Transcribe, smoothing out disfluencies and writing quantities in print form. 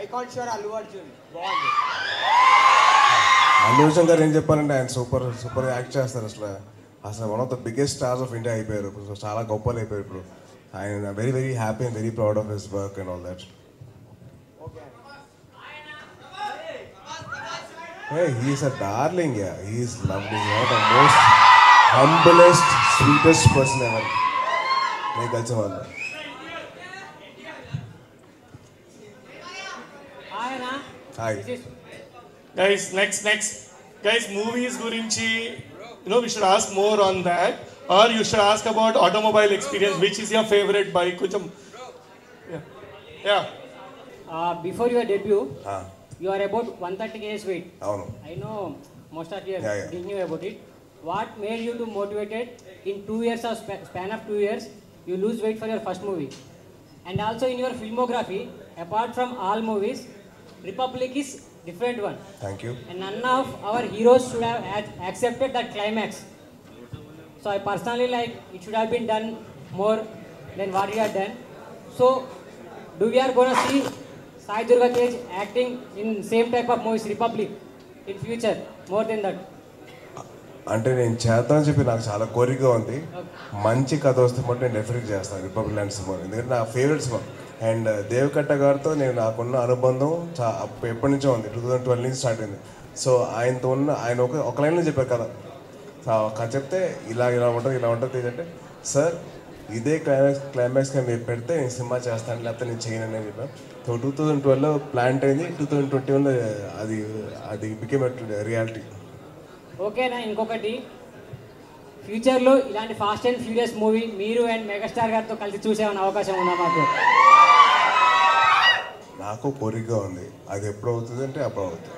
Icon షోర్ అల్లు అర్జున్ బాగుంది. అల్లు అర్జున్ గారు ఏం చెప్పారంటే ఆయన సూపర్ యాక్ట్ చేస్తారు. అసలు one of the biggest stars of India అయిపోయారు ఇప్పుడు. సో చాలా గొప్పలు అయిపోయారు ఇప్పుడు. ఆయన very very happy and very proud of his work and all that. Hey, he's a darling, yeah. He's lovely. He's one of the most humblest, sweetest person ever. నేను కలిసిన వాళ్ళు. Hi. Guys, next. Guys, movies gurinchi, we should ask more on that. Or you should ask about automobile experience. Which is your favorite bike? Kucham. Yeah. Before your debut, you are about 130 kg weight. అవును. I know most of you Yeah. knew about it. What made you to motivated in 2 years of span of 2 years, you lose weight for your first movie? And also in your filmography, apart from all movies, Republic is different one. Thank you. And none of our heroes should have accepted that climax. So I personally like it should have been done more than what you have done. So do we are gonna see Sai Durga Tej acting in same type of movies Republic in future more than that? అంటే నేను చేద్దామని చెప్పి నాకు చాలా కోరికగా ఉంది. మంచి కథ వస్తే మటు నేను డెఫినెట్ చేస్తాను రిపబ్లిక్ లాంటి సినిమా. ఎందుకంటే నా ఫేవరెట్ సినిమా. అండ్ దేవకట్ట గారితో నేను నాకున్న అనుబంధం ఎప్పటి నుంచో ఉంది. 2012 నుంచి స్టార్ట్ అయింది. సో ఆయనతో ఆయన ఒక లైన్లో చెప్పారు కదా. కథ చెప్తే ఇలా ఉంటుంది అంటే సార్ ఇదే క్లైమాక్స్గా మీరు పెడితే నేను సినిమా చేస్తాను, లేకపోతే నేను చేయను అని చెప్పాను. సో 2012లో ప్లాంట్ అయింది. 2021లో అది బికేమ్ రియాలిటీ. ఓకేనా, ఇంకొకటి ఫ్యూచర్లో ఇలాంటి ఫాస్ట్ అండ్ ఫ్యూరియస్ మూవీ మీరు అండ్ మెగాస్టార్ గారితో కలిసి చూసేమన్న అవకాశం ఉందా మాకు? నాకు కోరికగా ఉంది. అది ఎప్పుడు అవుతుంది అంటే అప్పుడు అవుతుంది.